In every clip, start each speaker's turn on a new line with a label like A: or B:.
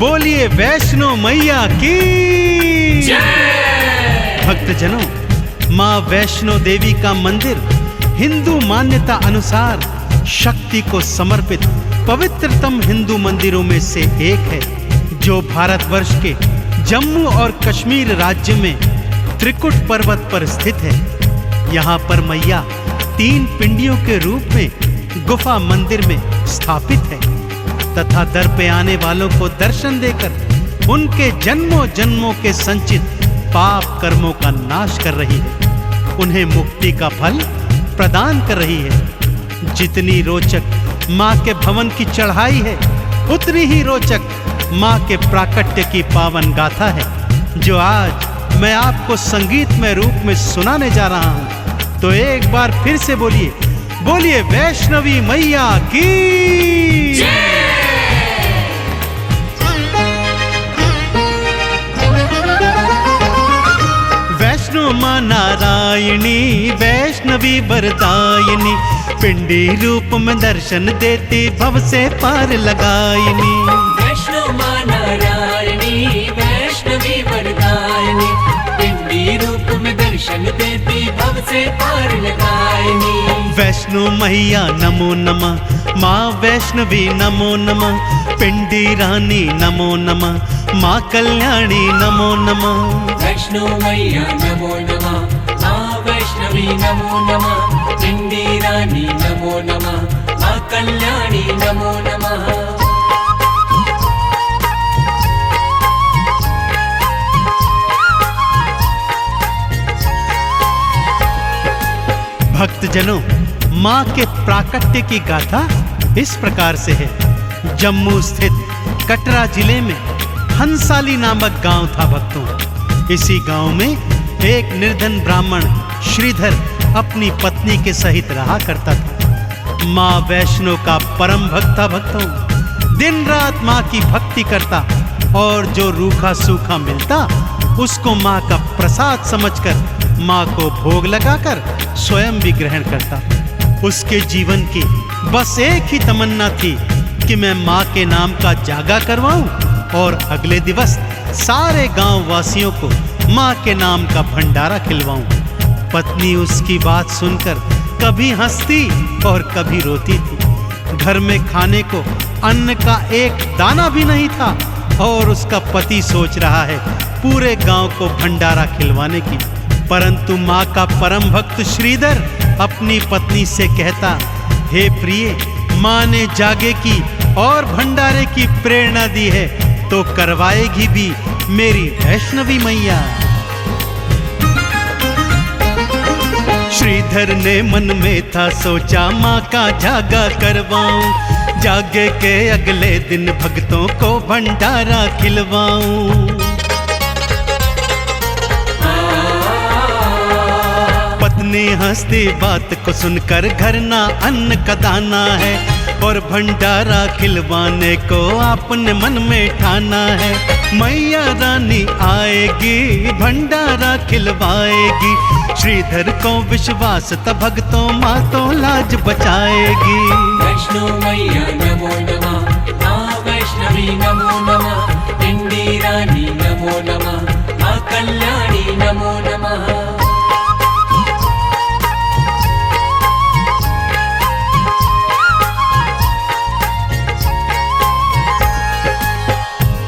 A: बोलिए वैष्णो मैया की
B: जय।
A: भक्तजनों, माँ वैष्णो देवी का मंदिर हिंदू मान्यता अनुसार शक्ति को समर्पित पवित्रतम हिंदू मंदिरों में से एक है, जो भारतवर्ष के जम्मू और कश्मीर राज्य में त्रिकुट पर्वत पर स्थित है। यहाँ पर मैया 3 पिंडियों के रूप में गुफा मंदिर में स्थापित है तथा दर पे आने वालों को दर्शन देकर उनके जन्मों जन्मों के संचित पाप कर्मों का नाश कर रही है, उन्हें मुक्ति का फल प्रदान कर रही है। जितनी रोचक माँ के भवन की चढ़ाई है, उतनी ही रोचक माँ के प्राकट्य की पावन गाथा है, जो आज मैं आपको संगीतमय रूप में सुनाने जा रहा हूँ। तो एक बार फिर से बोलिए, बोलिए वैष्णवी मैया की
B: जय।
A: वैष्णो माँ नारायणी वैष्णवी वरदायिनी, पिंडी रूप में दर्शन देती भव से पार लगायिनी।
B: वैष्णो माँ नारायणी वैष्णवी वरदायिनी, पिंडी रूप में दर्शन देती भव से पार लगायिनी।
A: वैष्णो मैया नमो नमः, माँ वैष्णवी नमो नमः, पिंडी रानी नमो नमः, माँ कल्याणी नमो नमः।
B: वैष्णो मैया नमो नमः, माँ वैष्णवी नमो नमः, पिंडी रानी नमो नमः, माँ कल्याणी नमो नमः।
A: भक्तजनों, माँ के प्राकट्य की गाथा इस प्रकार से है। जम्मू स्थित कटरा जिले में हंसाली नामक गांव था भक्तों। इसी गांव में एक निर्धन ब्राह्मण श्रीधर अपनी पत्नी के सहित रहा करता था। माँ वैष्णो का परम भक्त था भक्तों। दिन रात माँ की भक्ति करता और जो रूखा सूखा मिलता उसको माँ का प्रसाद समझकर माँ को भोग लगाकर स्वयं भी ग्रहण करता। उसके जीवन की बस एक ही तमन्ना थी कि मैं माँ के नाम का जागा करवाऊं और अगले दिवस सारे गांव वासियों को माँ के नाम का भंडारा खिलवाऊं। पत्नी उसकी बात सुनकर कभी हंसती और कभी रोती थी। घर में खाने को अन्न का एक दाना भी नहीं था और उसका पति सोच रहा है पूरे गांव को भंडारा खिलवाने की। परंतु माँ का परम भक्त श्रीधर अपनी पत्नी से कहता, हे प्रिय, माँ ने जागे की और भंडारे की प्रेरणा दी है तो करवाएगी भी मेरी वैष्णवी मैया। श्रीधर ने मन में था सोचा माँ का जागा करवाऊं, जागे के अगले दिन भक्तों को भंडारा खिलवाऊं। पत्नी हंसती बात को सुनकर घर ना अन्न का दाना है और भंडारा खिलवाने को आपने मन में ठाना है। मैया रानी आएगी भंडारा खिलवाएगी, श्रीधर को विश्वास था भक्तों माँ तो लाज बचाएगी।
B: वैष्णो मैया नमो नमः, माँ वैष्णवी नमो नमः, पिंडी रानी नमो नमः, माँ कल्याणी नमो नमः।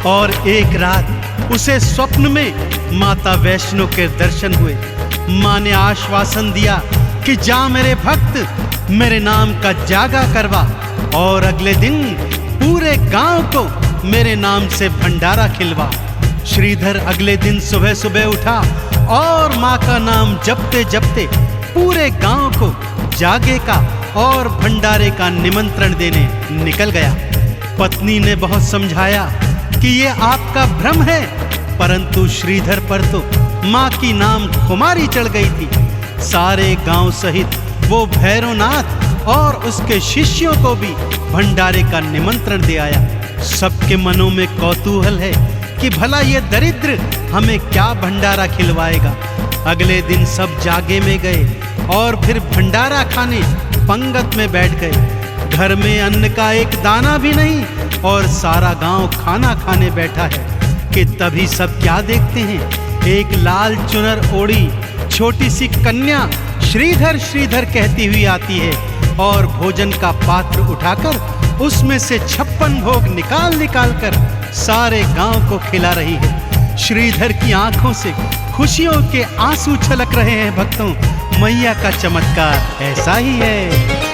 A: और एक रात उसे स्वप्न में माता वैष्णो के दर्शन हुए। माँ ने आश्वासन दिया कि जा मेरे भक्त, मेरे नाम का जागा करवा और अगले दिन पूरे गांव को मेरे नाम से भंडारा खिलवा। श्रीधर अगले दिन सुबह सुबह उठा और माँ का नाम जपते जपते पूरे गांव को जागे का और भंडारे का निमंत्रण देने निकल गया। पत्नी ने बहुत समझाया कि ये आपका भ्रम है, परंतु श्रीधर पर तो माँ की नाम कुमारी चढ़ गई थी। सारे गांव सहित वो भैरवनाथ और उसके शिष्यों को भी भंडारे का निमंत्रण दे आया। सबके मनों में कौतूहल है कि भला ये दरिद्र हमें क्या भंडारा खिलवाएगा। अगले दिन सब जागे में गए और फिर भंडारा खाने पंगत में बैठ गए। घर में अन्न का एक दाना भी नहीं और सारा गांव खाना खाने बैठा है कि तभी सब क्या देखते हैं, एक लाल चुनर ओढ़ी छोटी सी कन्या श्रीधर श्रीधर कहती हुई आती है और भोजन का पात्र उठाकर उसमें से 56 भोग निकाल निकाल कर सारे गांव को खिला रही है। श्रीधर की आंखों से खुशियों के आंसू छलक रहे हैं। भक्तों, मैया का चमत्कार ऐसा ही है।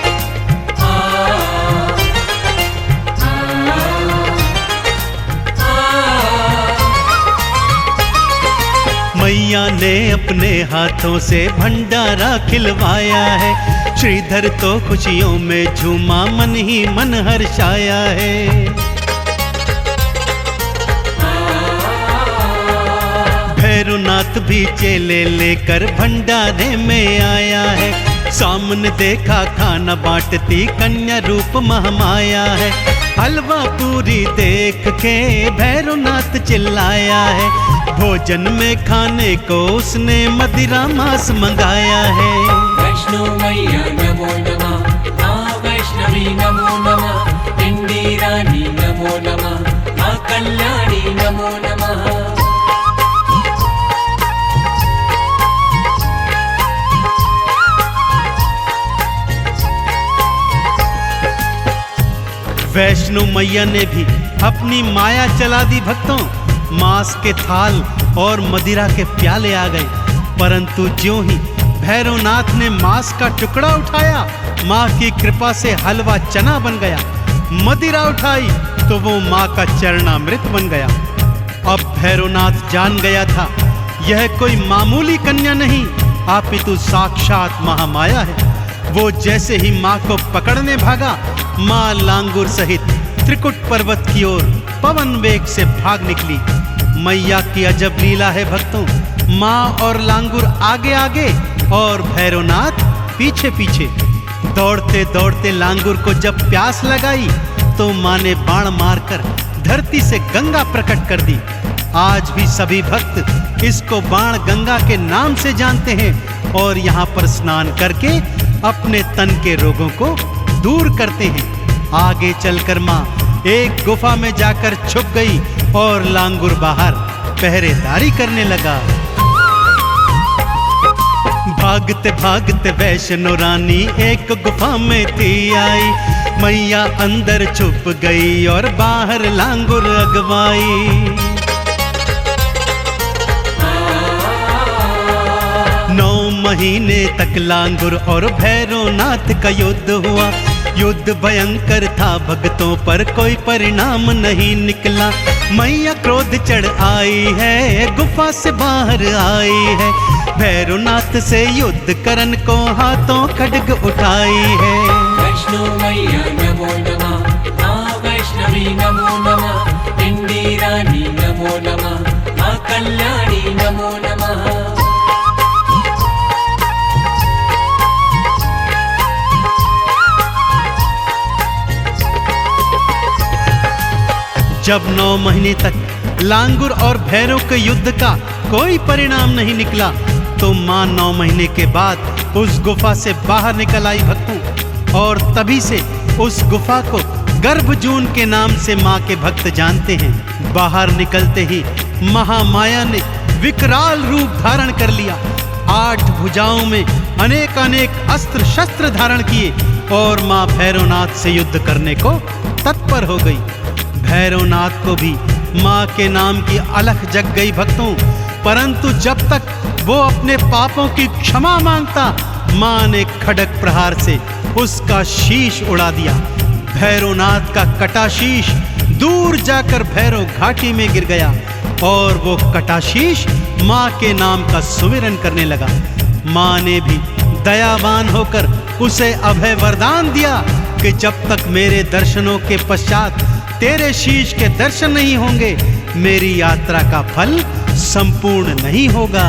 A: मैया ने अपने हाथों से भंडारा खिलवाया है। श्रीधर तो खुशियों में झूमा, मन ही मन हर्षाया है। भैरवनाथ भी चेले लेकर भंडारे में आया है। सामने देखा खाना बांटती कन्या रूप महामाया है। हलवा पूरी देख के भैरवनाथ चिल्लाया है। भोजन में खाने को उसने मदिरा मांस मंगाया है।
B: वैष्णो मैया नमो नमः, माँ वैष्णवी नमो नमः, पिंडी रानी नमो नमः, माँ कल्याणी नमो नमः।
A: वैष्णो मैया ने भी अपनी माया चला दी। भक्तों, मांस के थाल और मदिरा के प्याले आ गए, परंतु ज्यों ही भैरवनाथ ने मांस का टुकड़ा उठाया, माँ की कृपा से हलवा चना बन गया। मदिरा उठाई तो वो माँ का चरणामृत बन गया। अब भैरवनाथ जान गया था यह कोई मामूली कन्या नहीं, अपितु साक्षात महामाया है। वो जैसे ही माँ को पकड़ने भागा, माँ लांगुर सहित त्रिकुट पर्वत की ओर पवन वेग से भाग निकली। मैया की अजब लीला है भक्तों। माँ और लांगुर आगे आगे और भैरवनाथ पीछे पीछे। दौड़ते दौड़ते लांगुर को जब प्यास लगाई तो माँ ने बाण मारकर धरती से गंगा प्रकट कर दी। आज भी सभी भक्त इसको बाण गंगा के नाम से जानते हैं और यहाँ पर स्नान करके अपने तन के रोगों को दूर करते हैं। आगे चलकर माँ एक गुफा में जाकर छुप गई और लांगुर बाहर पहरेदारी करने लगा। भागते भागते वैष्णो रानी एक गुफा में थी आई। मैया अंदर छुप गई और बाहर लांगुर अगवाई। 9 महीने तक लांगुर और भैरवनाथ का युद्ध हुआ। युद्ध भयंकर था, भक्तों पर कोई परिणाम नहीं निकला। मैया क्रोध चढ़ आई है, गुफा से बाहर आई है। भैरवनाथ से युद्ध करन को हाथों खड्ग उठाई है।
B: वैष्णो मैया नमो नमः, माँ वैष्णवी नमो नमः, पिंडी रानी नमो नमः, माँ कल्याणी नमो नमः।
A: जब 9 महीने तक लांगुर और भैरव के युद्ध का कोई परिणाम नहीं निकला तो माँ 9 महीने के बाद उस गुफा से बाहर निकल आई भक्तों। और तभी से उस गुफा को गर्भजून के नाम से माँ के भक्त जानते हैं। बाहर निकलते ही महामाया ने विकराल रूप धारण कर लिया। 8 भुजाओं में अनेक अनेक अस्त्र शस्त्र धारण किए और माँ भैरवनाथ से युद्ध करने को तत्पर हो गई। भैरवनाथ को भी माँ के नाम की अलख जग गई भक्तों, परंतु जब तक वो अपने पापों की क्षमा मांगता, माँ ने खड्ग प्रहार से उसका शीश उड़ा दिया। भैरवनाथ का कटा शीश दूर जाकर भैरव घाटी में गिर गया और वो कटा शीश माँ के नाम का सुमिरन करने लगा। माँ ने भी दयावान होकर उसे अभय वरदान दिया कि जब तक मेरे दर्शनों के पश्चात तेरे शीश के दर्शन नहीं होंगे, मेरी यात्रा का फल संपूर्ण नहीं होगा।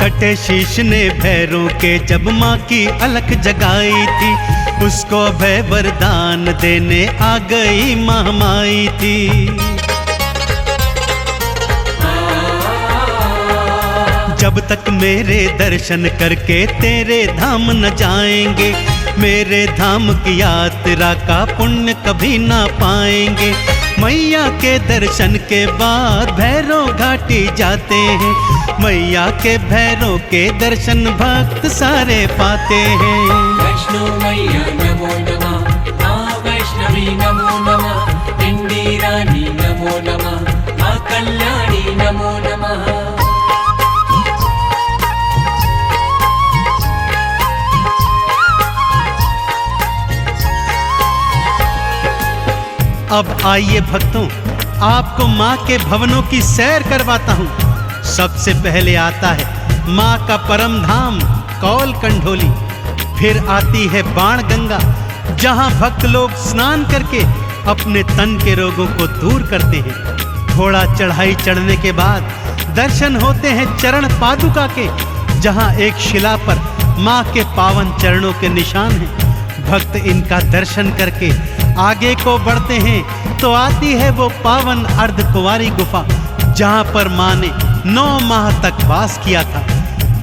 A: फटे शीश ने भैरों के जब माँ की अलख जगाई थी, उसको अभय वरदान देने आ गई महामाई थी। जब तक मेरे दर्शन करके तेरे धाम न जाएंगे, मेरे धाम की यात्रा का पुण्य कभी ना पाएंगे। मैया के दर्शन के बाद भैरव घाटी जाते हैं, मैया के भैरव के दर्शन भक्त सारे पाते हैं।
B: वैष्णो मैया नमो नमः, माँ वैष्णवी नमो नमः, पिंडी रानी नमो नमः, माँ कल्याणी नमो नमः।
A: अब आइए भक्तों, आपको माँ के भवनों की सैर करवाता हूँ। सबसे पहले आता है माँ का परम धाम कौल कंढोली, फिर आती है बाण गंगा, जहाँ भक्त लोग स्नान करके अपने तन के रोगों को दूर करते हैं। थोड़ा चढ़ाई चढ़ने के बाद दर्शन होते हैं चरण पादुका के, जहाँ एक शिला पर माँ के पावन चरणों के निशान हैं। भक्त इनका दर्शन करके आगे को बढ़ते हैं तो आती है वो पावन अर्धकुंवारी गुफा, जहाँ पर माँ ने 9 माह तक वास किया था।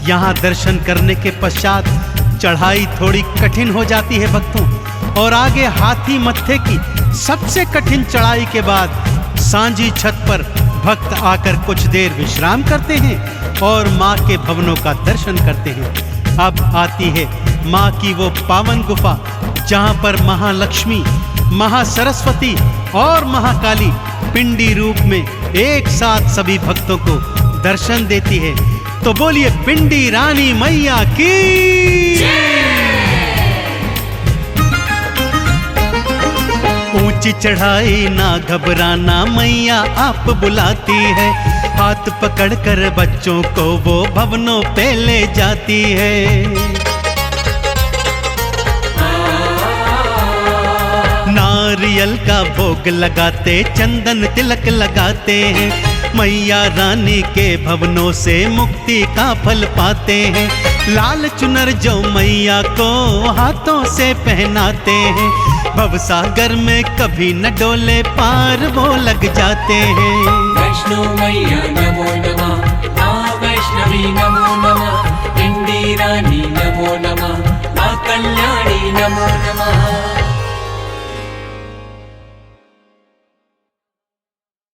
A: यहाँ दर्शन करने के पश्चात चढ़ाई थोड़ी कठिन हो जाती है भक्तों, और आगे हाथी मत्थे की सबसे कठिन चढ़ाई के बाद सांझी छत पर भक्त आकर कुछ देर विश्राम करते हैं और माँ के भवनों का दर्शन करते हैं। अब आती है माँ की वो पावन गुफा, जहाँ पर महालक्ष्मी, महासरस्वती और महाकाली पिंडी रूप में एक साथ सभी भक्तों को दर्शन देती है। तो बोलिए पिंडी रानी मैया की। ऊंची चढ़ाई ना घबराना, मैया आप बुलाती है, हाथ पकड़कर बच्चों को वो भवनों पे ले जाती है। नारियल का भोग लगाते, चंदन तिलक लगाते हैं, मैया रानी के भवनों से मुक्ति का फल पाते हैं। लाल चुनर जो मैया को हाथों से पहनाते हैं, भवसागर में कभी न डोले पार वो लग जाते हैं।